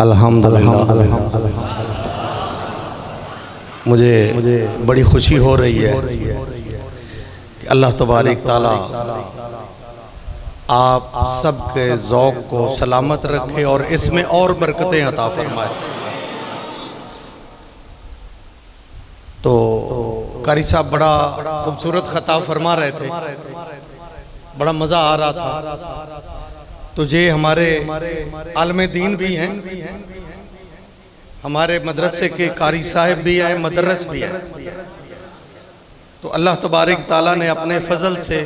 अल्हम्दुलिल्लाह मुझे बड़ी खुशी हो रही है कि अल्लाह तबारक ताला आप सबके ज़ौक़ को सलामत रखे और इसमें और बरकतें अता फरमाए। तो कारी साहब बड़ा खूबसूरत खताब फरमा रहे थे, बड़ा मज़ा आ रहा था। तो ये हमारे आलम दीन भी हैं, हमारे मदरसे के कारी साहब भी हैं, मदरस भी हैं। तो अल्लाह तबारक ताला ने अपने फजल से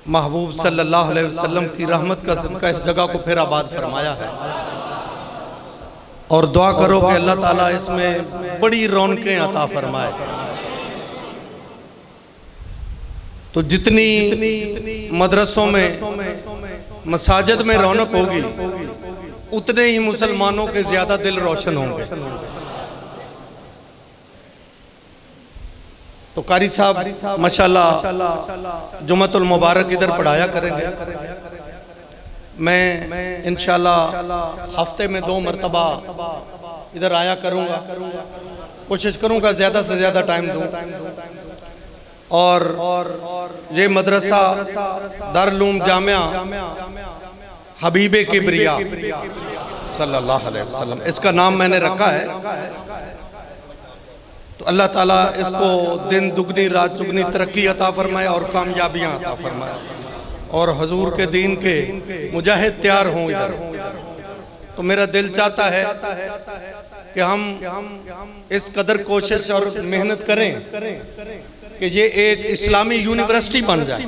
महबूब सल्लल्लाहु अलैहि वसल्लम की रहमत का सदका इस जगह को फिर आबाद फरमाया है। और दुआ करो कि अल्लाह ताला इसमें बड़ी रौनकें अता फरमाए। तो जितनी मदरसों में मसाजिद में रौनक होगी उतने ही मुसलमानों के ज्यादा दिल रोशन होंगे। तो कारी साहब माशाल्लाह जुम्मतुल मुबारक इधर पढ़ाया करेंगे। मैं इंशाल्लाह हफ्ते में 2 मरतबा इधर आया करूंगा, कोशिश करूंगा ज़्यादा से ज़्यादा टाइम दूं। और ये मदरसा दारुल जामिया हबीबे किब्रिया सल्लल्लाहु अलैहि वसल्लम इसका नाम मैंने रखा है। तो अल्लाह ताला इसको दिन दुगनी रात चुगनी तरक्की अता फरमाए और कामयाबियां अता फरमाए और हजूर के दीन के मुजाहिद तैयार हों इधर। तो मेरा दिल चाहता है कि हम इस कदर कोशिश और मेहनत करें कि ये एक इस्लामी यूनिवर्सिटी बन जाए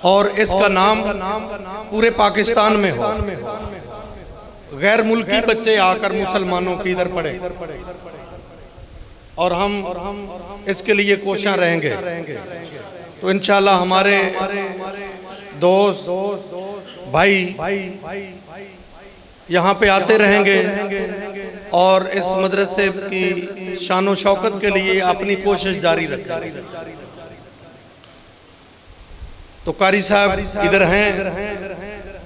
और इसका नाम पूरे पाकिस्तान में हो, गैर मुल्की बच्चे आकर मुसलमानों की इधर पढ़े। और हम इसके लिए कोशिश रहेंगे। तो इंशाल्लाह हमारे दोस्त भाई यहाँ पे आते रहेंगे और इस मदरसे की शान व शौकत के लिए अपनी कोशिश जारी रखेंगे। तो कारी साहब इधर हैं,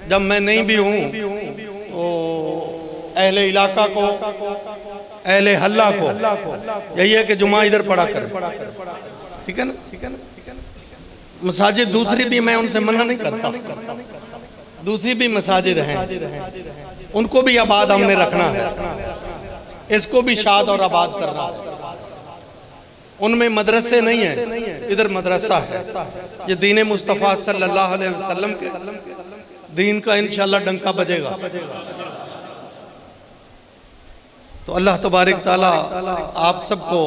जब मैं नहीं भी हूँ तो अहले इलाका को, अहले हल्ला को यही है कि जुमा इधर पढ़ा करें। ठीक है ना? मसाजिद दूसरी भी मैं उनसे मना नहीं करता, दूसरी भी मसाजिद हैं, उनको भी आबाद हमने रखना है, इसको भी शाद और आबाद करना है। उनमें मदरसे नहीं है, इधर मदरसा है। ये दीन मुस्तफ़ा सल्लल्लाहु अलैहि वसल्लम के दीन का इंशाल्लाह डंका बजेगा। तो अल्लाह तबारक ताला आप सबको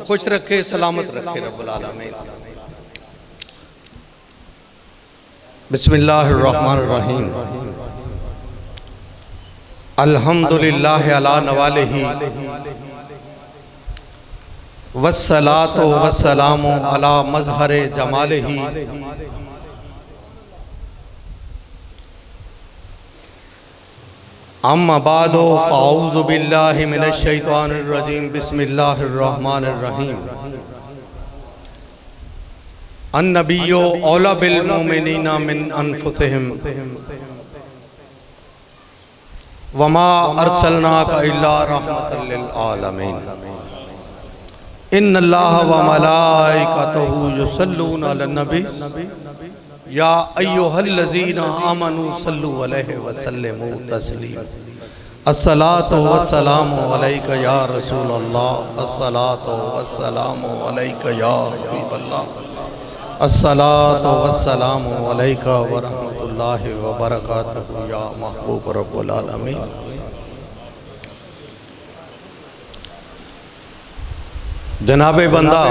खुश रखे, सलामत रखे रब्बुल आलमीन। बिस्मिल्लाहिर रहमानिर रहीम। अल्हम्दुलिल्लाहि अला नवालिही वस्सलातु वस्सलामु अला मज़हरे जमालिही। अम्मा बादो फ़ाऊज़ु बिल्लाहि मिनश शैतानिर रजीम। बिस्मिल्लाहिर रहमानिर रहीम। अन्नबिय्यु औला बिल मुमिनीना मिन अनफुसिहिम वमा अरसलनाका इल्ला रहमतल लिल आलमीन। इन्नल्लाह व मलाइकतहु युसल्लूना अलन नबी या अय्युहल्लज़ीना आमनू सल्लु अलैहि व सल्लिमू तस्लीमा। अस्सलातु वस्सलामु अलैका या रसूलल्लाह, अस्सलातु वस्सलामु अलैका या हबीबल्लाह, अस्सलातु वस्सलामु अलैका व रहमतुल्लाहि व बरकातहू या महबूब रब्बुल आलमीन। जनाबे बंदा,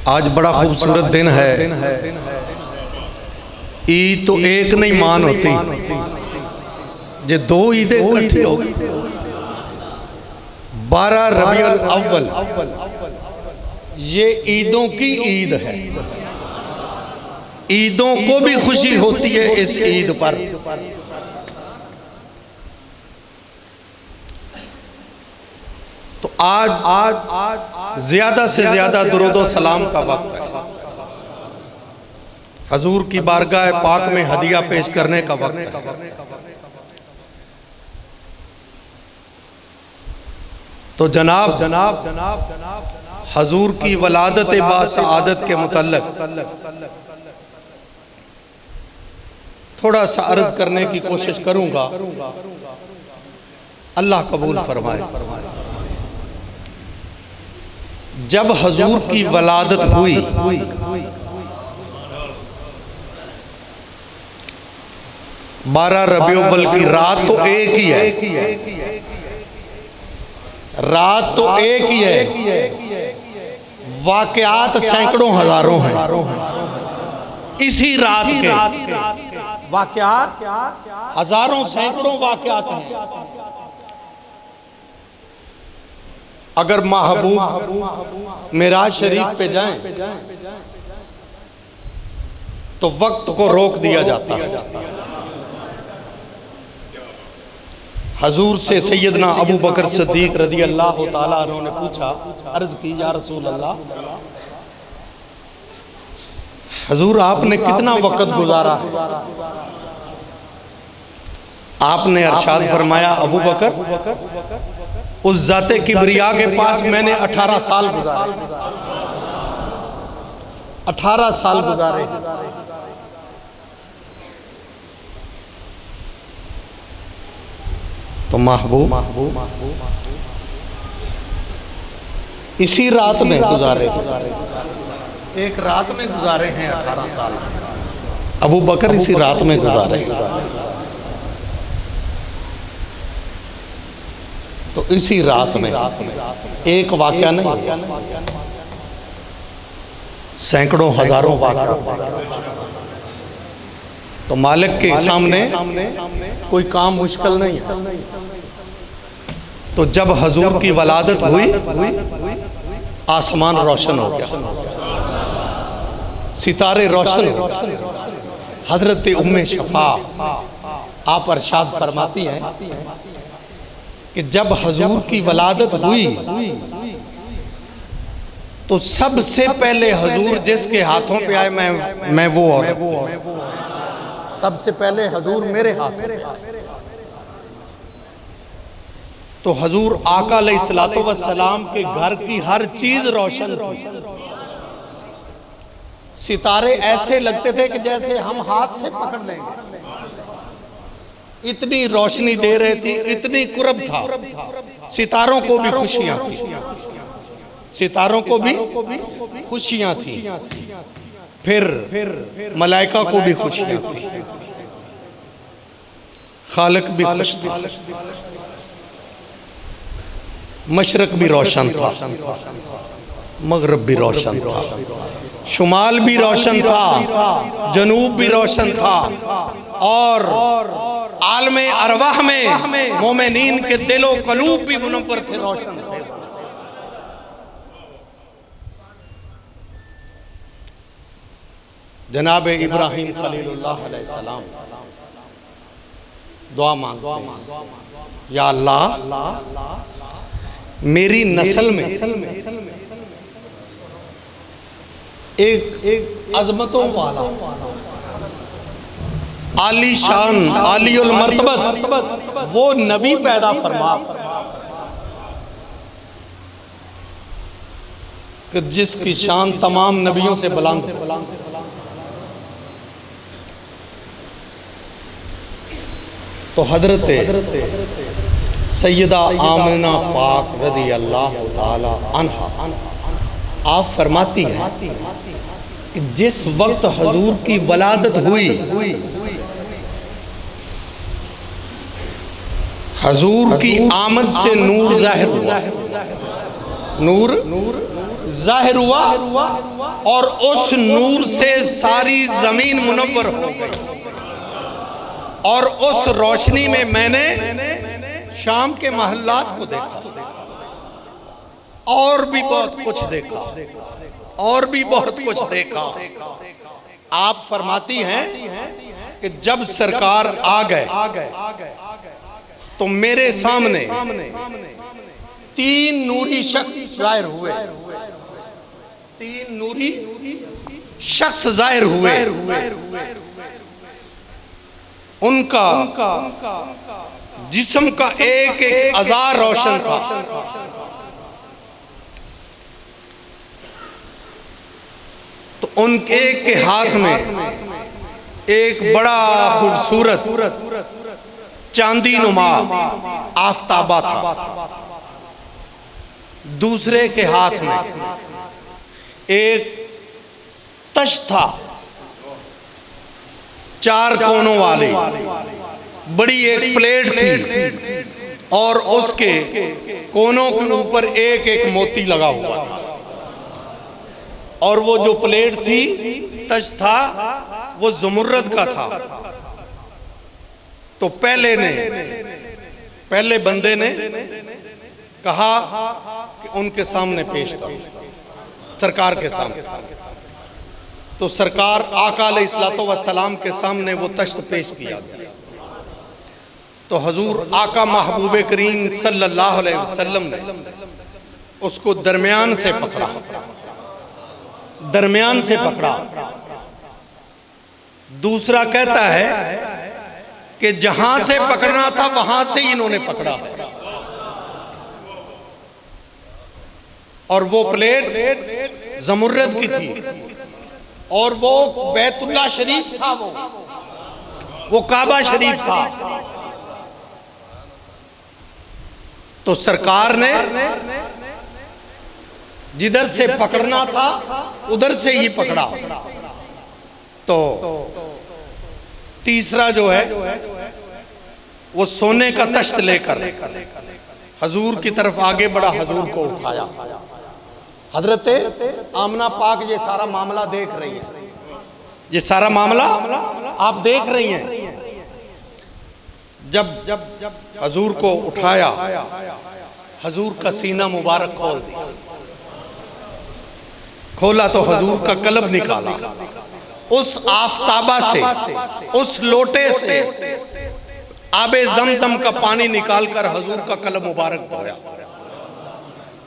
आज बड़ा खूबसूरत दिन है। ईद तो एक नहीं मान होती, जे 2 ईदें इकट्ठी होगी। 12 रबीउल अव्वल ये ईदों की ईद है। ईदों को भी खुशी होती है इस ईद पर। तो आज ज्यादा से ज्यादा दुरूद व सलाम का वक्त है। हजूर की बारगाह पाक में हदिया पेश करने का वक्त है। तो जनाब हजूर की वलादत बासआदत के मुतल्लिक थोड़ा सा अर्ज करने की कोशिश करूंगा, अल्लाह कबूल फरमाए। जब हजूर की वलादत हुई, 12 रबीउल की रात तो एक ही है, रात तो एक ही है, वाक़यात सैकड़ों हजारों हैं। इसी रात के वाक़यात हजारों सैकड़ों वाक़यात हैं। अगर महबूब मेराज शरीफ पे जाएं तो वक्त को रोक दिया जाता है। हजूर से सैयदना अबू बकर सिद्दीक रज़ी अल्लाह ताला अन्हु ने पूछा, अर्ज की, या रसूल अल्लाह, हजूर आपने कितना वक्त गुजारा है? आपने अरशाद फरमाया, अबू बकर, उस जाते किबरिया के पास मैंने 18 साल गुजारे, 18 साल गुजारे। तो महबूब इसी रात में गुजारे, एक रात में गुजारे हैं 18 साल। अबू बकर इसी रात में गुजारे। तो इसी रात में एक वाक़या नहीं, सैकड़ों हजारों वाक़या। तो मालिक के सामने कोई काम मुश्किल नहीं है। तो जब हजूर की वलादत हुई, आसमान रोशन हो गया, सितारे रोशन हो गए। हजरत उम्मे शफा आप अरशाद फरमाती हैं कि जब हजूर की वलादत हुई तो सबसे पहले हजूर जिसके हाथों पे आए, मैं वो औरत, सबसे पहले हजूर मेरे हाथ में आए। तो हजूर आका अलैहिस्सलातु वस्सलाम के घर की हर चीज रोशन थी। सितारे ऐसे लगते थे कि जैसे हम हाथ से पकड़ लेंगे, इतनी रोशनी दे रहे थी, इतनी कुरब था। सितारों को भी खुशियां थी, सितारों को भी खुशियां थी, फिर मलाइका को भी खुशियां थी, खालिक भी खुश था, मशरक भी रोशन था, मगरब भी रोशन था, शुमाल भी रोशन था, जनूब भी रोशन था, और आलमे अरवाह में मोमिनीन के दिलो कलूब भी मुनव्वर थे, रोशन थे। जनाब इब्राहिम खलीलुल्लाह अलैहिस्सलाम दुआ मांगते हैं, या अल्लाह मेरी नस्ल में एक अजमतों वाला, आली शान, आलीउल मर्तबत वो नबी पैदा फरमा कि जिसकी शान तमाम नबियों से बुलंद है। तो हजरत सैयदा आमिना पाक रज़ी अल्लाह ताला अन्हा आप फरमाती हैं कि जिस वक्त हजूर की वलादत हुई, हजूर की आमद से नूर जाहिर हुआ, नूर जाहिर हुआ, और उस नूर से सारी जमीन मुनव्वर हो गई। और उस रोशनी में मैंने शाम के महल्लात को देखा, और भी बहुत कुछ देखा, और भी बहुत कुछ देखा। आप फरमाती हैं कि जब सरकार आ गए तो मेरे सामने 3 नूरी शख्स जाहिर हुए, 3 नूरी शख्स जाहिर हुए, उनका जिस्म का एक एक अज़ा रोशन था। तो उनके एक के हाथ में एक बड़ा खूबसूरत चांदी नुमा आफताबा था, दूसरे के हाथ में एक तश्त था, चार कोनों वाली बड़ी एक प्लेट थी और उसके कोनों के ऊपर एक एक मोती लगा हुआ था। और वो जो प्लेट थी, तश्त था, वो ज़मुर्रद का था। तो पहले बंदे ने कहा कि उनके सामने पेश करो, सरकार के सामने। तो सरकार आका अलैहिस्सलातु वस्सलाम के सामने वो तश्त पेश किया गया। तो हजूर आका महबूब करीम सल्लल्लाहु अलैहि वसल्लम ने उसको दरमियान से पकड़ा, दरमियान से पकड़ा। दूसरा कहता है कि जहां से पकड़ना था वहां से ही इन्होंने पकड़ा। और वो प्लेट ज़मुर्रद की थी और वो बैतुल्लाह शरीफ था, वो काबा शरीफ था। तो सरकार ने जिधर से पकड़ना था उधर से ही पकड़ा। तो तीसरा जो है वो सोने का तश्त लेकर हजूर की तरफ आगे बढ़ा, हजूर को उठाया। हजरत आमना पाक ये सारा मामला देख रही है, ये सारा मामला आप देख रही हैं। जब हजूर को उठाया, हजूर का सीना मुबारक खोल दिया, खोला तो हजूर का कलब निकाला। उस आफताबा से, उस लोटे से आबे जमजम का पानी निकालकर हजूर का कलब मुबारक धोया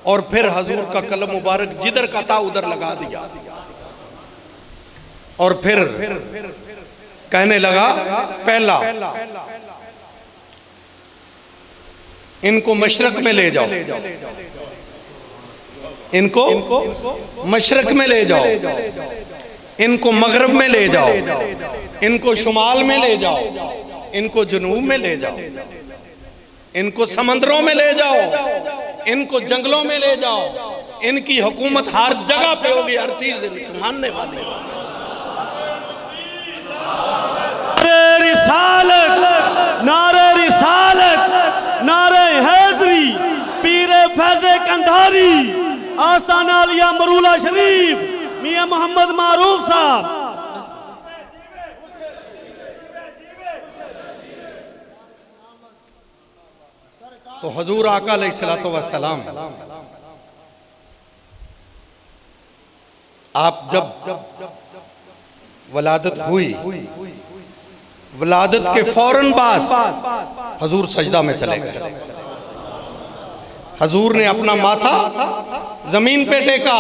और फिर हजूर का कलब मुबारक जिधर का था उधर लगा दिया। और फिर कहने लगा, पहला इनको मशरक में ले जाओ, इनको मशरक में ले जाओ, इनको मगरब में ले जाओ, इनको शुमाल में ले जाओ, इनको जुनूब में ले जाओ, इनको समंदरों में ले जाओ, इनको जंगलों में ले जाओ। इनकी हुकूमत हर जगह पे होगी, हर चीज इनकी मानने वाली है। नारे रिसालत, नारे हैदरी, पीरे फैज़े कंधारी, आस्ताना आलिया मरूला शरीफ, मियां मोहम्मद मारूफ साहब। तो हजूर आका अलैहिस्सलातु वस्सलाम आप जब वलादत हुई, वलादत के फौरन बाद हजूर सजदा में चले गए। हजूर ने अपना माथा जमीन पे टेका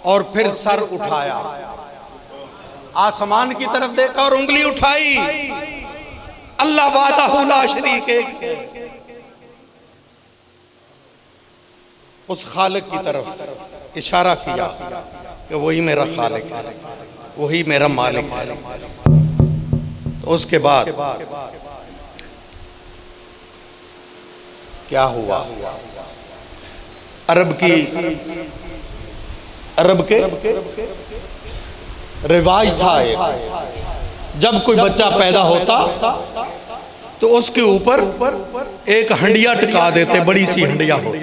और फिर सर उठाया, आसमान की तरफ देखा और उंगली उठाई। अल्लाह वाहदहू ला शरीक है, उस खालिक की तरफ इशारा किया कि वही मेरा खालिक है, वही मेरा मालिक है। तो उसके बाद क्या हुआ? अरब के रिवाज था एक, जब कोई बच्चा पैदा होता तो उसके ऊपर एक हंडिया टिका देते, बड़ी सी हंडिया होती।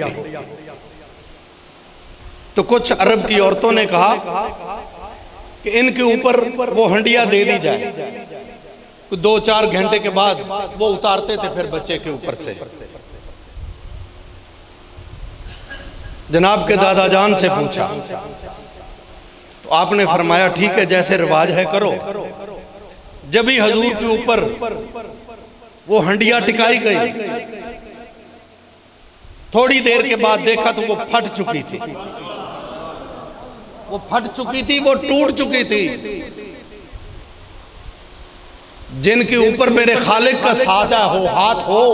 तो कुछ अरब की औरतों ने कहा कि इनके ऊपर वो हंडिया दे दी जाए। 2-4 घंटे के बाद वो उतारते थे फिर बच्चे के ऊपर से। जनाब के दादा जान से पूछा तो आपने फरमाया ठीक है, जैसे रिवाज है करो। जब ही हजूर के ऊपर वो हंडिया टिकाई गई, थोड़ी देर के बाद देखा तो वो फट चुकी थी। वो फट चुकी थी, वो टूट चुकी थी। जिनके ऊपर मेरे खालिक का सादा हो, हाथ हो,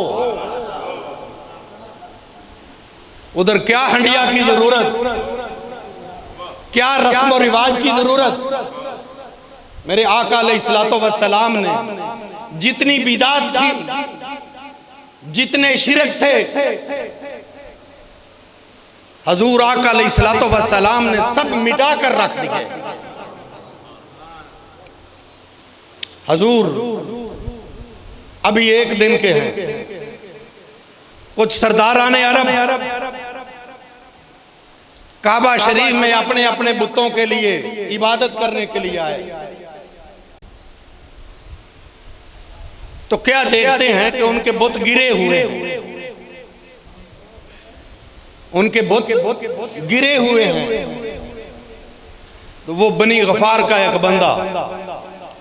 उधर क्या हंडिया की जरूरत, क्या रस्म और रिवाज की जरूरत। मेरे आका अलैहिस्सलातो वस्सलाम ने जितनी बिदात थी, जितने शिरक थे, हजूर आका अलैहिस्सलातो वस्सलाम ने सब मिटा कर रख दिए। हजूर अभी एक दिन के हैं, कुछ सरदाराने अरब काबा शरीफ में अपने अपने बुतों के लिए इबादत करने के लिए आए। तो क्या देखते हैं कि उनके बुत गिरे हुए हैं, उनके बुत गिरे हुए हैं। तो वो बनी गफार का एक बंदा,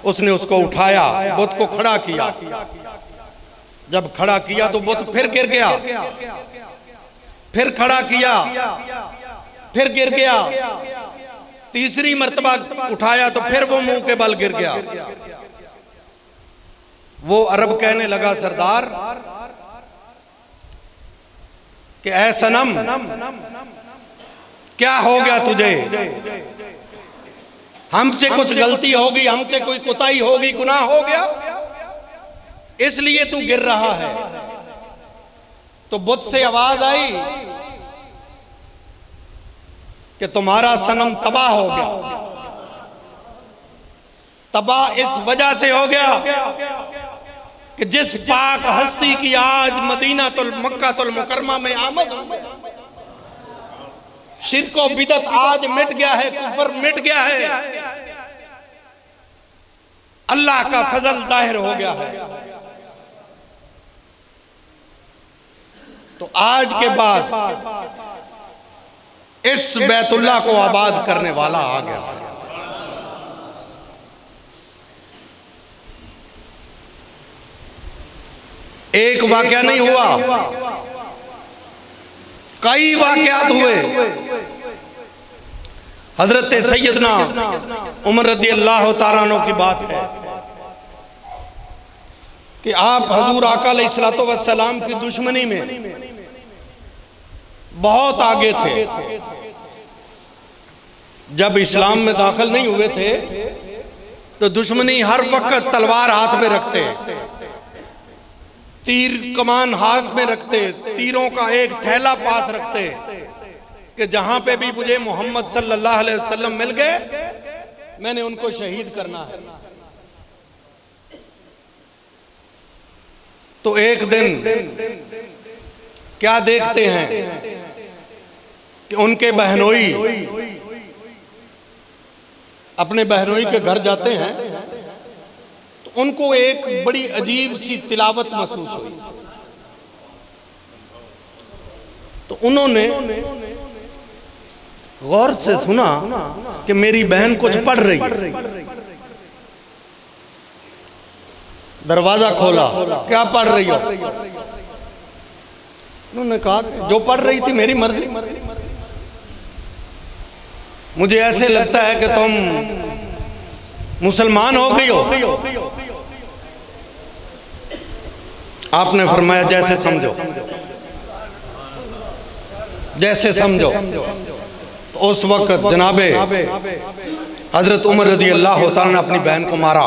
उसने उसको उठाया, बुत को खड़ा किया। जब खड़ा किया तो बुत फिर गिर गया, फिर खड़ा किया, फिर गिर गया। तीसरी मर्तबा उठाया तो फिर वो मुंह के बल गिर गया। वो अरब कहने लगा, सरदार कि ऐ सनम, क्या हो गया तुझे? हमसे कुछ गलती होगी, हमसे कोई कुताही होगी, गुनाह हो गया, इसलिए तू गिर रहा है। तो बुत से आवाज आई कि तुम्हारा सनम तबाह हो गया। तबाह इस वजह से हो गया कि जिस पाक हस्ती की आज मदीनातुल मक्कातुल मुकर्रमा में आमद, शिर्क और बिदअत आज मिट गया है, कुफर मिट गया है, अल्लाह का फजल जाहिर हो गया है। तो आज के बाद इस बैतुल्लाह को आबाद करने वाला आ गया। एक वाकया नहीं हुआ, कई वाकयात हुए। हजरत सैयदना उमर रज़ी अल्लाह तआला अन्हु की बात है कि आप हजूर आका अलैहिस्सलातो वस्सलाम की दुश्मनी में बहुत आगे थे। जब इस्लाम में दाखिल नहीं हुए थे तो दुश्मनी हर वक्त तलवार हाथ में रखते, तीर कमान हाथ में रखते, तीरों का एक थैला पास रखते कि जहां पे भी मुझे मोहम्मद सल्लल्लाहु अलैहि वसल्लम मिल गए, मैंने उनको शहीद करना है। तो एक दिन क्या देखते हैं कि उनके बहनोई अपने बहनोई के घर जाते हैं, तो उनको एक बड़ी अजीब सी तिलावत महसूस हुई। तो उन्होंने गौर से सुना कि मेरी बहन कुछ पढ़ रही है। दरवाजा खोला, क्या पढ़ रही हो? उन्होंने कहा जो पढ़ रही थी मेरी मर्जी, मुझे ऐसे लगता है कि तुम मुसलमान हो गई हो। आपने फरमाया जैसे समझो, जैसे समझो। तो उस वक्त जनाबे हजरत उमर रज़ी अल्लाह तआला ने अपनी बहन को मारा।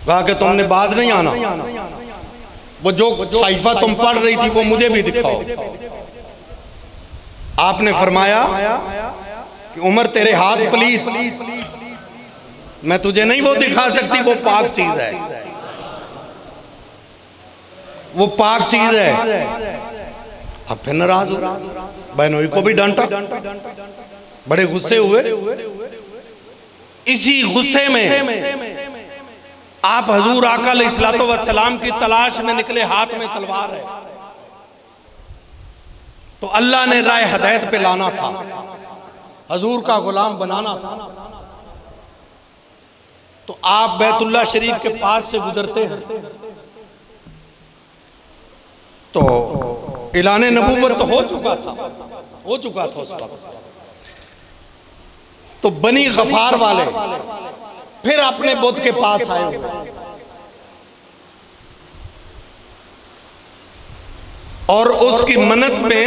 कहा कि तुमने बात नहीं आना, वो जो साइफा तुम पढ़ रही थी वो मुझे भी दिखाओ। आपने फरमाया कि उमर तेरे हाथ पलीत, मैं तुझे नहीं वो दिखा सकती, वो पाक चीज है, वो पाक चीज है। अब फिर नाराज हो, बहनोई को भी डांटा, बड़े गुस्से हुए। इसी गुस्से में आप हजूर आका अलैहिस्सलातो वस्सलाम की तलाश में निकले, हाथ में तलवार है। तो अल्लाह ने राह हदायत पे लाना था, हजूर का गुलाम बनाना था। तो आप बैतुल्लाह शरीफ के पास से गुजरते हैं, तो ऐलान नबूवत तो हो चुका था उस वक्त। तो बनी गफार वाले फिर अपने बुत के पास आए और उसकी मन्नत में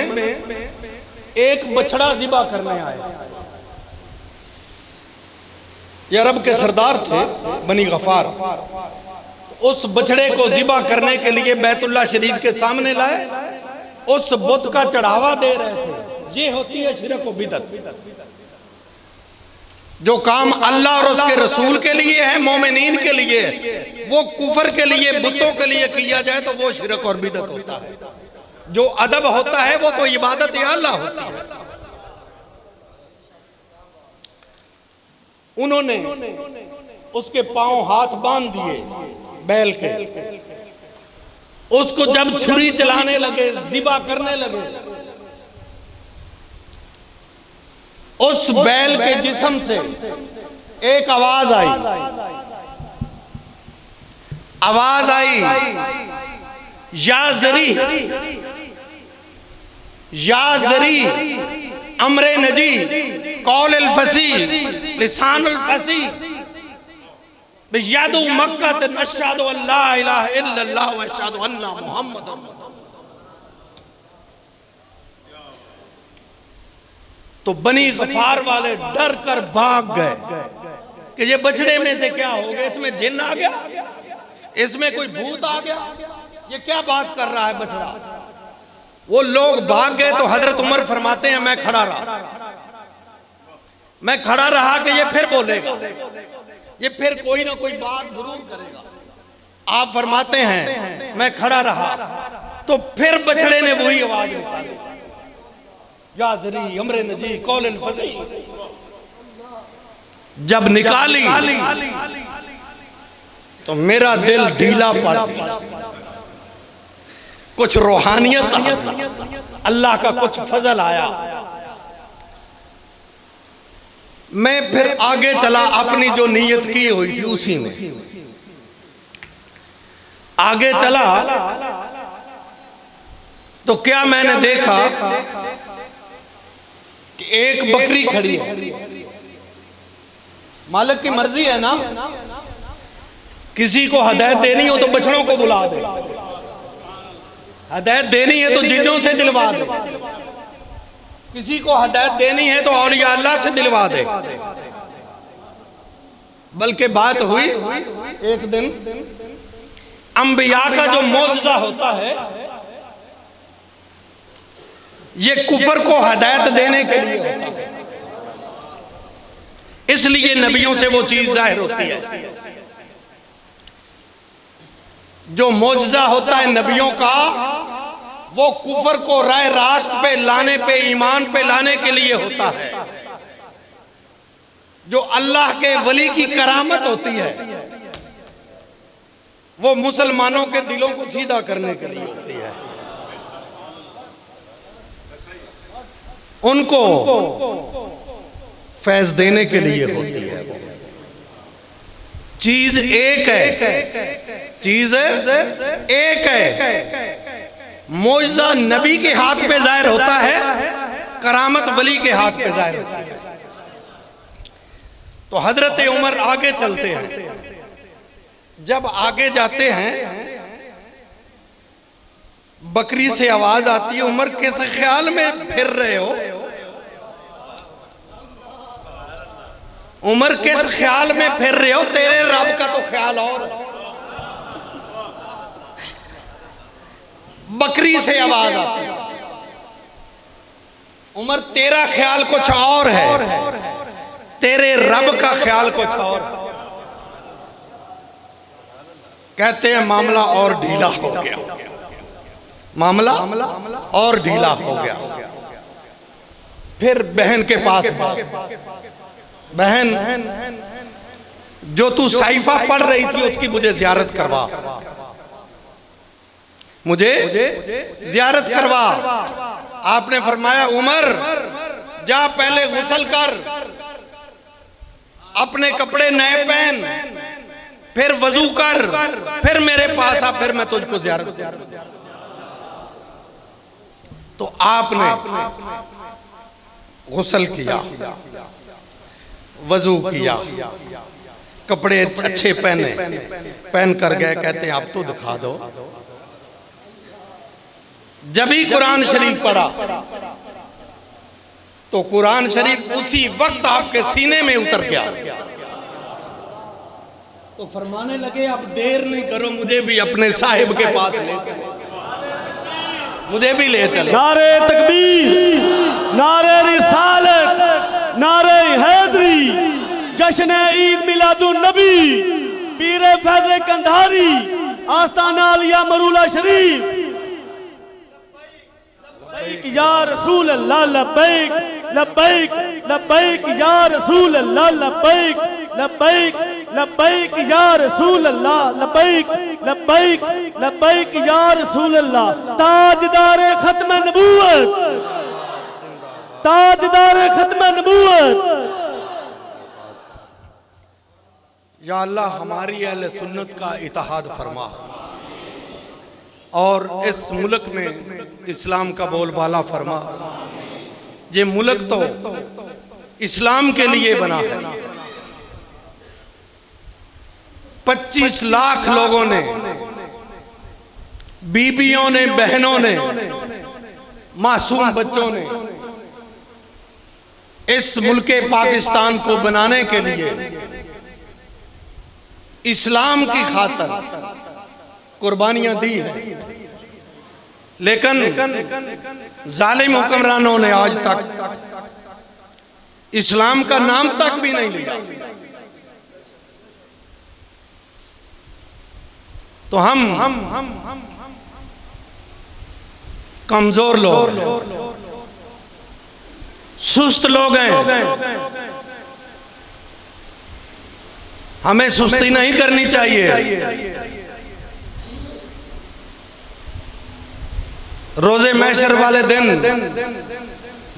एक बछड़ा ज़िबा करने आए। ये अरब के सरदार थे बनी गफार। उस बछड़े को ज़िबा करने के लिए बैतुल्लाह शरीफ के सामने लाए, उस बुत का चढ़ावा दे रहे थे। ये होती है शिरक व बिदअत। जो काम अल्लाह और उसके रसूल के लिए है, मोमिनीन के लिए, वो कुफर के लिए, बुतों के लिए किया जाए तो वो शिरक और बिदअत होता है। जो अदब होता है वो तो इबादत अल्लाह होती है। उन्होंने उसके पांव हाथ बांध दिए बैल के। उसको जब छुरी चलाने लगे, ज़िबा करने लगे, उस बैल के जिस्म से एक आवाज आई, या जरी अमरे नजी कौल अल फसी लिसान अल फसी बियादु मक्का अशहदु अल्ला इलाहा इल्लल्लाह व अशहदु अन्ना मुहम्मदुर। तो बनी गफार वाले डर कर भाग गए कि ये बछड़े में से क्या हो गया, इसमें जिन्न आ गया, इसमें कोई भूत आ गया, ये क्या बात कर रहा है बछड़ा। वो लोग भाग गए तो हजरत उमर फरमाते हैं मैं खड़ा रहा कि ये फिर बोलेगा, ये फिर कोई ना कोई बात जरूर करेगा। आप फरमाते हैं मैं खड़ा रहा तो फिर बछड़े ने वही आवाज निकाली, या जरी अमरे नजी कौल अल फसी। जब निकाली तो मेरा दिल ढीला पड़ गया। कुछ रूहानियत, अल्लाह का कुछ फजल आया। मैं फिर आगे चला, अपनी जो नीयत की हुई थी उसी में आगे चला। तो क्या मैंने देखा कि एक बकरी खड़ी है। मालिक की मर्जी है ना, किसी को हदायत देनी हो तो बछड़ों को बुला दे, हदायत देनी है तो जिन्नों से दिलवा दे, किसी को हदायत देनी है तो औलिया अल्लाह से दिलवा दे। बल्कि बात हुई एक दिन, अंबिया का जो मौजज़ा होता है ये कुफर को हदायत देने के लिए होता है, इसलिए नबियों से वो चीज जाहिर होती है। जो मौजज़ा होता है नबियों का, वो कुफर को राय रास्त पे लाने पे, ईमान पे लाने के लिए होता है। जो अल्लाह के वली की करामत होती है वो मुसलमानों के दिलों को सीधा करने के लिए होती है। उनको फैज देने के लिए होती है। चीज एक है, चीज एक है। मौजज़ा नबी के हाथ पे जाहिर होता है, करामत वली के हाथ पे जाहिर होती है। तो हजरत उमर आगे चलते हैं। जब आगे जाते हैं बकरी से आवाज आती है, उमर किस ख्याल में फिर रहे हो? उमर किस ख्याल में फिर रहे हो? तेरे रब का तो ख्याल और है। बकरी से आवाज आती है, उमर तेरा ख्याल कुछ और है, तेरे रब का ख्याल कुछ और। कहते हैं मामला और ढीला हो गया, मामला और ढीला हो गया। फिर बहन के पास, बहन जो तू साइफा पढ़ रही थी उसकी मुझे जियारत करवा, मुझे जियारत करवा। आपने फरमाया उमर जा पहले गुस्ल कर, अपने कपड़े नए पहन, फिर वजू कर, फिर मेरे पास आ, फिर मैं तुझको जियारत। तो आपने गुस्ल किया, वजू किया, कपड़े अच्छे पहन कर गए, कहते अब तो दिखा दो। जब ही कुरान शरीफ पढ़ा तो कुरान शरीफ उसी वक्त आपके सीने में उतर गया। तो फरमाने लगे अब देर नहीं करो, मुझे भी अपने साहिब के पास ले चलो, मुझे भी ले चलो। नारे तकबीर, नारे रिसालत, नारे हैदरी, जश्न ईद मिलादुन नबी, पीरे फैज़े कंधारी, आस्ताना आलिया मरूला शरीफ। या रसूल अल्लाह लब्बैक लब्बैक लब्बैक या रसूल अल्लाह लब्बैक लब्बैक लब्बैक या रसूल अल्लाह लब्बैक लब्बैक लब्बैक या रसूल अल्लाह। ताजदार खत्म नबूवत, ताजदार खत्म नबूवत। या अल्लाह हमारी अहले सुन्नत का इत्तेहाद फरमा और इस मुल्क में इस्लाम का बोलबाला फरमा। ये मुल्क तो इस्लाम के लिए बना है। 25 लाख लोगों ने, बीबियों ने, बहनों ने, मासूम बच्चों ने इस मुल्क पाकिस्तान को बनाने के लिए इस्लाम की खातिर कुर्बानियां दी है। लेकिन जालिम हुक्मरानों ने आज तक इस्लाम का नाम तक भी नहीं लिया। तो हम कमजोर लोग हैं, सुस्त लोग हैं। हमें सुस्ती नहीं करनी चाहिए। रोजे महशर वाले दिन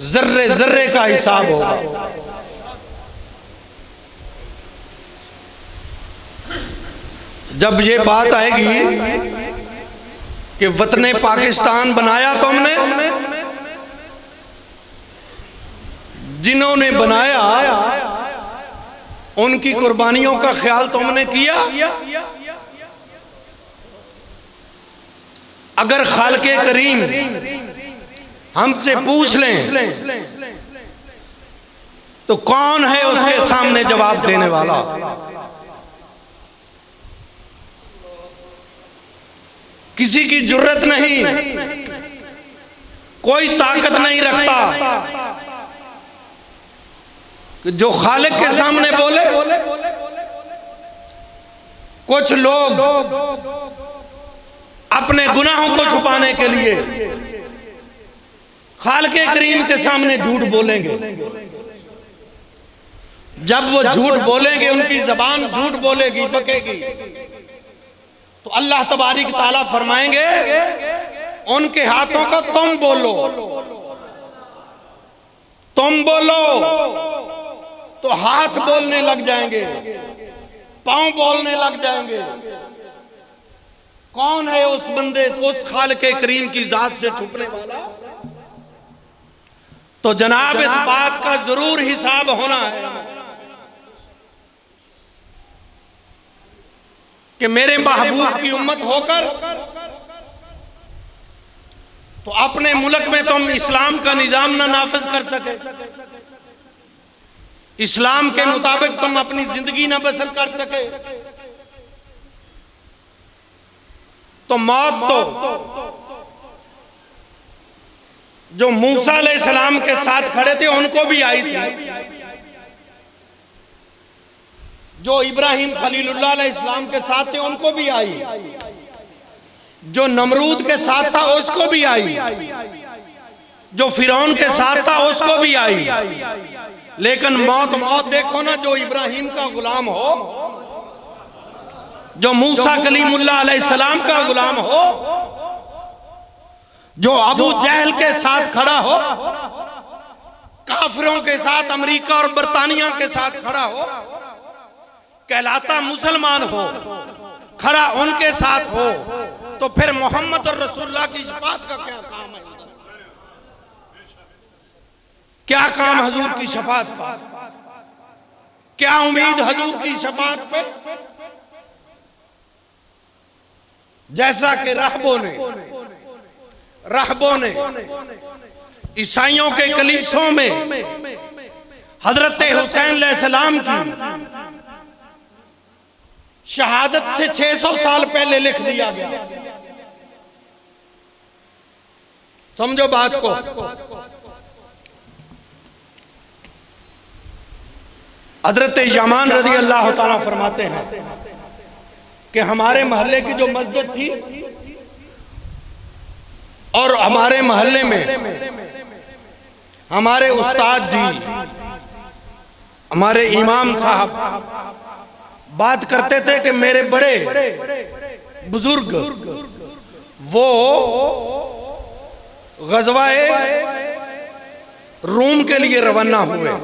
जर्रे जर्रे का हिसाब होगा। जब ये बात आएगी कि वतने पाकिस्तान बनाया तुमने, जिन्होंने बनाया उनकी कुर्बानियों का ख्याल तुमने किया। अगर खालिक़े करीम हमसे पूछ लें तो कौन है उसके सामने जवाब देने वाला? किसी की जुर्रत नहीं, कोई ताकत नहीं रखता कि जो खालिक के सामने बोले। कुछ लोग अपने गुनाहों को छुपाने के लिए खालिक़े करीम के सामने झूठ बोलेंगे। जब वो झूठ बोलेंगे, उनकी जबान झूठ बोलेगी, बकेगी, तो अल्लाह तबारिक ताला फरमाएंगे उनके हाथों को तुम बोलो, तुम बोलो, तो हाथ बोलने लग जाएंगे, पांव बोलने लग जाएंगे। कौन है उस बंदे, उस खालिक़े करीम की जात से छुपने वाला? तो जनाब इस बात का जरूर हिसाब होना है कि मेरे महबूब की उम्मत होकर तो अपने मुल्क में तुम इस्लाम का निजाम ना नाफिज कर सके, इस्लाम के मुताबिक तुम अपनी जिंदगी ना बसर कर सके, तो मौत तो जो मूसा अलैहिस्सलाम के साथ खड़े थे उनको भी आई थी, जो इब्राहिम खलीलुल्लाह अलैहिस्सलाम के साथ थे उनको भी आई, जो नमरूद के साथ था उसको भी आई, जो फिरौन के साथ था उसको भी आई। लेकिन मौत देखो ना, जो इब्राहिम का गुलाम हो, जो मूसा कलीमुल्लाह अलैहिस्सलाम का गुलाम हो, जो अबू जहल के साथ खड़ा हो, काफिरों के साथ, अमेरिका और बरतानिया के साथ खड़ा हो, कहलाता मुसलमान हो, खड़ा उनके साथ हो, तो फिर मोहम्मद और रसूलुल्लाह की शफाअत का क्या काम है? क्या काम हजूर की शफात का, क्या उम्मीद हजूर की शफात पे। जैसा कि राहबों ने ईसाइयों के कलीसों में हजरत हुसैन अलैहिस्सलाम की शहादत से 600 साल पहले लिख दिया गया। समझो बात को। हजरत यमान रज़ी अल्लाह ताला फरमाते हैं कि हमारे मोहल्ले की जो मस्जिद थी और हमारे मोहल्ले में हमारे उस्ताद जी, हमारे इमाम साहब बात करते थे कि मेरे बड़े बुजुर्ग वो गज़वाए रूम के लिए रवाना हुए।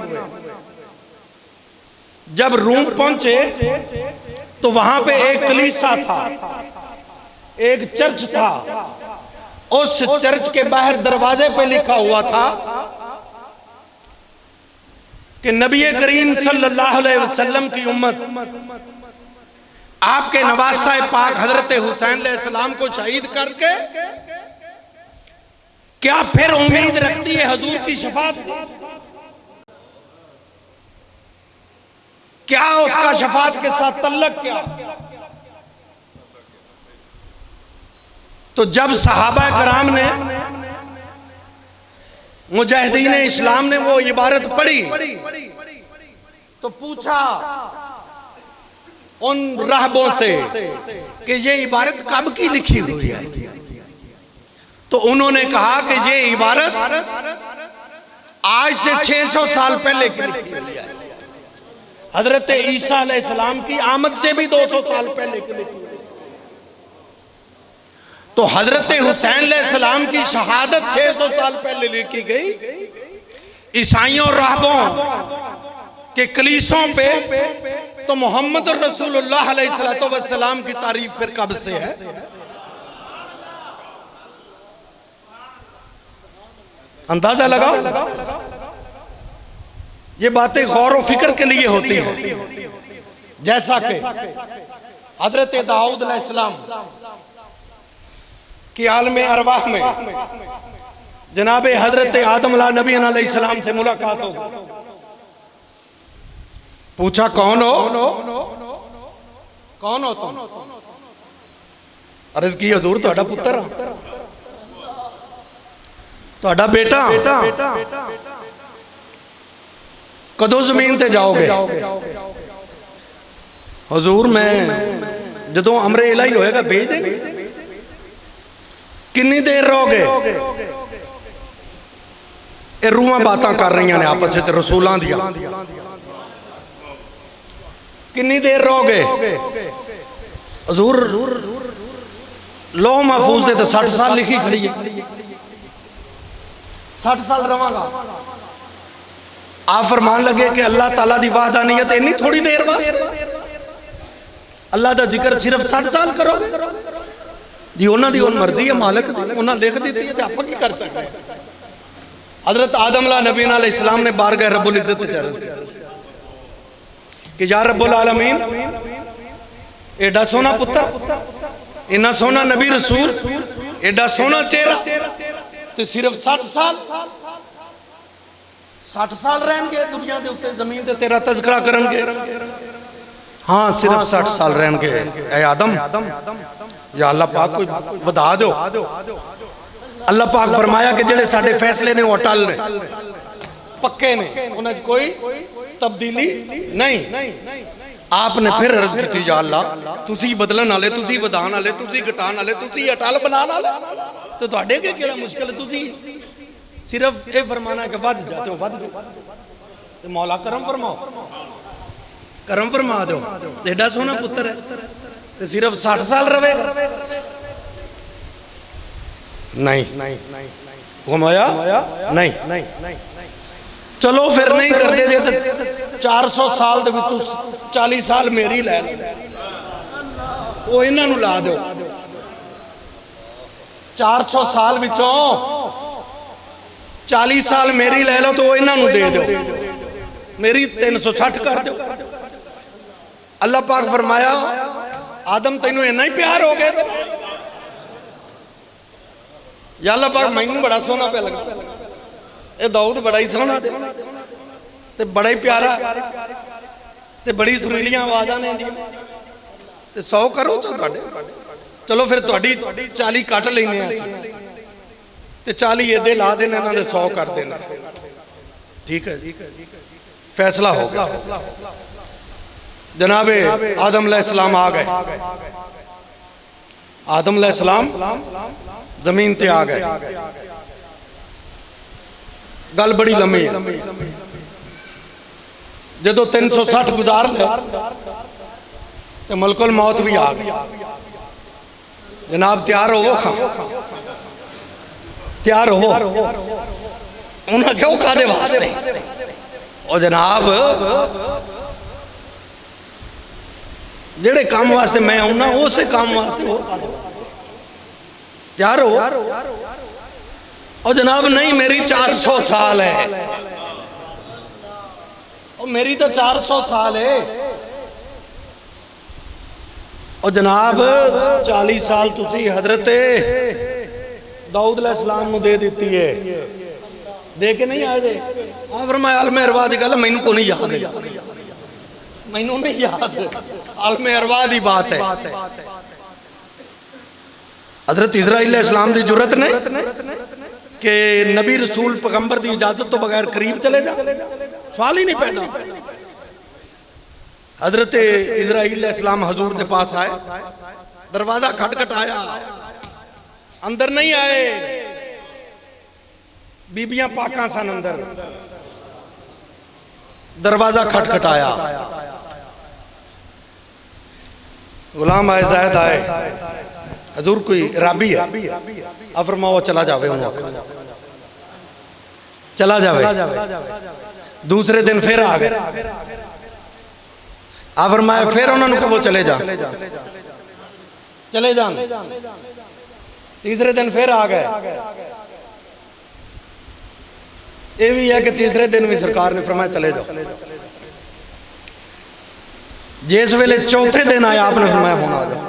जब रूम पहुंचे तो वहां पे एक कलीसा था, एक चर्च था। उस चर्च के बाहर दरवाजे पे लिखा हुआ था कि नबी करीम सल्लल्लाहु अलैहि वसल्लम की उम्मत आपके नवासा पाक हजरत हुसैन अलैहिस्सलाम को शहीद करके क्या फिर उम्मीद रखती है हजूर की शफात की? क्या उसका शफात के साथ तल्लक क्या? तो जब सहाबा कराम ने, मुजाहिदीन इस्लाम ने वो इबारत पढ़ी तो पूछा उन राहबों से कि ये इबारत कब की लिखी हुई है। तो उन्होंने कहा कि ये इबारत आज से 600 साल पहले की लिखी हुई है। हजरत ईसा अलैहिस्सलाम की आमद से भी 200 साल पहले की लिखी हुई है। तो हजरत हुसैन अलैहिस्सलाम की शहादत 600 साल पहले लिखी गई। ईसाइयों राहबों के कलीसों पे तो मोहम्मद रसूलुल्लाह अलैहिस्सलातु वस्सलाम की तारीफ फिर कब से है? अंदाजा लगाओ। ये बातें गौर और फिक्र के लिए होती हैं। जैसा कि हजरत दाऊद अलैहिस्सलाम की आलम अरवाह में जनाब हजरत आदम नबी अलैहिस्सलाम से मुलाकात हो गई। पूछा कौन हो तुम? अर्ज की हजूर तुहाडा पुत्र, तुहाडा बेटा। कदों जमीन ते जाओगे? हजूर मैं जदों अमरे इलाही होएगा भेज देंगे। कितनी देर रहोगे? ये रूहां बातां कर रही ने आपस में रसूलां दियां। कितनी देर रहोगे? हजूर लौह महफूज दे तो 60 साल लिखी खड़ी है, 60 साल रवांगा। आप फरमान लगे कि अल्लाह ताला दी वाहदानियत इन्नी थोड़ी देर वास्ते, अल्लाह दा जिक्र सिर्फ 60 साल करोगे जी? उन्हां दी हुण मर्जी है, मालिक दी, उन्हां लिख दी है, आप की कर सकते हैं। हजरत आदम नबी अलैहिस्सलाम ने बारगाह रब्बुल इज्जत च अर्ज़ कि या रब्बुल आलमीन, एडा सोना पुत्र, इन्ना सोना नबी रसूल, एडा सोना चेहरा, तो सिर्फ 60 साल रहनगे दुनिया के उत्ते, जमीन ते तेरा तज़किरा करनगे। हाँ सिर्फ 60 साल रहनगे। ऐ आदम, या अल्लाह पाक कोई वधा दो। अल्लाह पाक फरमाया कि जेड़े साडे फैसले ने अटल ने, पक्के ने, उन्हें कोई तब्दीली नहीं। आपने फिर अर्ज की या अल्लाह तुसी बदलन वाले, तुसी वधान वाले, तुसी घटान वाले, तुसी अटल बनाने वाले, तो तुहाडे के केड़ा मुश्किल है? तुसी सिर्फ ये फरमाना कि वध जाते हो, वध गए तो मौला करम फरमाओ, करम फरमा दो। एडा सोना पुत्र है तो सिर्फ 60 साल रहेगा? नहीं घुमाया नहीं। चलो फिर नहीं करते जे तो 400 साल दे विचों 40 साल मेरी लै वो इन्हां नूं ला दो। 400 साल विचों 40 साल मेरी ले लो तो इन्हों दे दो, मेरी 360 कर दो। अल्लाह पाक फरमाया आदम तेनों इन्ना ही प्यार हो गया या अल्लाह पाक मैनू बड़ा सोहना पे लगता, ये दाऊद बड़ा ही सोहना ते बड़ा ही प्यारा ते बड़ी सुरीलियां आवाज़ां ने ते 100 करो चलो फिर तुहाडी 40 कट लेने ते 40 एदे ला देने, इन्हां दे 100 कर देना। ठीक है, फैसला हो गया। जनाबे आदम अलैहिस्सलाम आ गए, आदम अलैहिस्सलाम जमीन ते आ गए। गल बड़ी लम्मी है। जदों 360 गुजार ले तो मुल्कुल मौत भी आ गई। जनाब तैयार हो, तैयार हो। उन्हें क्यों कादे वास्ते? और जनाब जेड़े काम वास्ते मैं आऊना उस काम वास्ते हो तैयार हो। और जनाब नहीं, मेरी 400 साल है, और मेरी तो 400 साल है। और जनाब 40 साल तुसी हजरत दाऊद अलैहिस्सलाम नूं दे दिती है, दे के नहीं आए थे। फरमाया आलम अरवाह दी गल मैनू को नहीं याद है, मैनू नहीं याद, आलम अरवाह दी बात है। हजरत इजराइल अलैहिस्सलाम दी जुरत ने कि नबी रसूल पैगंबर दी इजाजत तो बगैर करीब चले जा, सवाल ही नहीं पैदा। हजरत इजराइल अलैहिस्सलाम हजूर के पास आए, दरवाजा खटखटाया, अंदर नहीं आए, बीबियां पाकां सन अंदर। दरवाजा खटखटाया, गुलाम आए ज़ैद आए, हजूर कोई राबी है, अब फरमाओ चला जावे, उन्होंने चला जावे। दूसरे दिन फिर आ गए, अब फरमाया फिर उन्होंने कहा वो चले जा, चले जान। तीसरे दिन फिर आ गए। ये भी है कि तीसरे दिन भी सरकार ने फरमाया चले जाओ। जिस वेले चौथे दिन आया आपने फरमाया होना आ जाओ।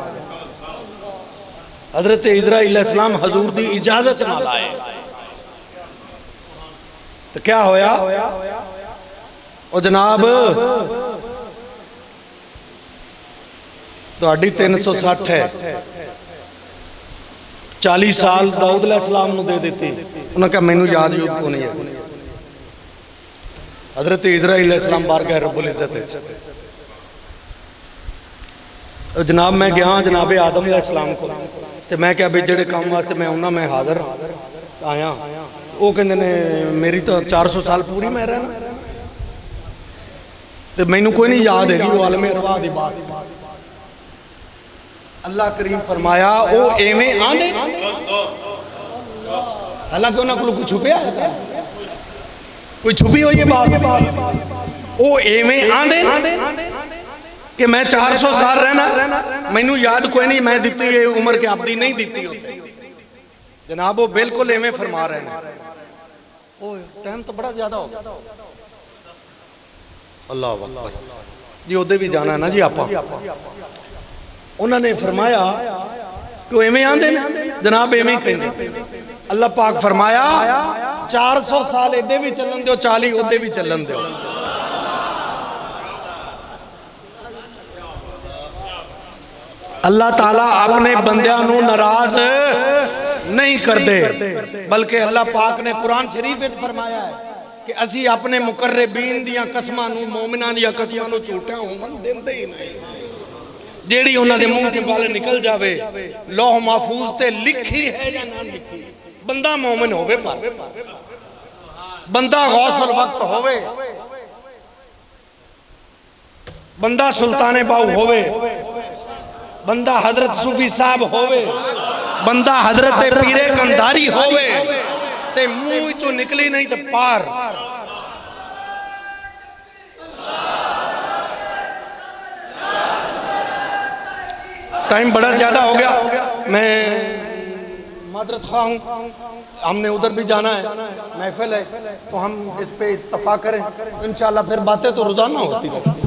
हजरत इजराइल अलैहिस्सलाम हजूर की इजाजत नाल आए तो क्या होया? और जनाब तुहाडी 360 है, 40 साल दाऊद अलैहिस्सलाम नूं दे दिती। उन्होंने कहा मैनू याद योग को नहीं है। हजरत इजराइल अलैहिस्सलाम बाहर गए रब्बुल इज्जत। जनाब मैं गया जनाब आदम अलैहिस्सलाम को, तो मैं क्या भी जेड़े काम वास्ते मैं आना मैं हाजिर आया। वो कहते ने मेरी तो 400 साल पूरी मैं रहना, तो मैनू कोई नहीं याद है वो आलम अरवाह दी बात। अल्लाह करीम फरमाया वो एवें आंदे, हालांकि उन्होंने को कुछ छुपया कोई छुपी हुई है बात, वो एवें आंदे कि मैं 400 साल रहना, मैनू याद कोई नहीं, मैं दी है उम्र के अबदी नहीं दी होती। जनाब वो बिल्कुल एवें फरमा रहे हैं। टाइम तो बड़ा ज्यादा हो गया। अल्लाह अकबर जी, उधर भी जाना है ना जी आप। उन्होंने फरमाया कि एवें आंदे ने, जनाब एवें कहते। अल्लाह पाक फरमाया 400 साल इधे भी चलन दो, 40 उधे भी चलन दो। अल्लाह ताला अपने बंदियां नू नाराज नहीं करते, बल्कि अल्लाह पाक ने कुरान शरीफ में फरमाया है कि असी अपने मुकर्रबीन दियां कसमां नू, मोमिनां दियां कसमां नू झूठा होवन देंदे ही नहीं। जेड़ी उन्हां दे मुंह की गल निकल जावे, लौह महफूज ते लिखी है या ना लिखी, बंदा मोमिन होवे, पर बंदा गौसुल वक्त होवे, बंदा सुल्ताने बाऊ होवे, बंदा हजरत सूफी साहब होवे, बंदा हजरत पीरे कंधारी होवे, ते मुंह चो निकली नहीं तो पार। टाइम बड़ा ज्यादा हो गया, मैं माजरत ख्वाह हूँ, हमने उधर भी जाना है, महफिल है, तो हम इस पे इत्तफाक करें, इंशाअल्लाह फिर बातें तो रोज़ाना होती रहेंगी।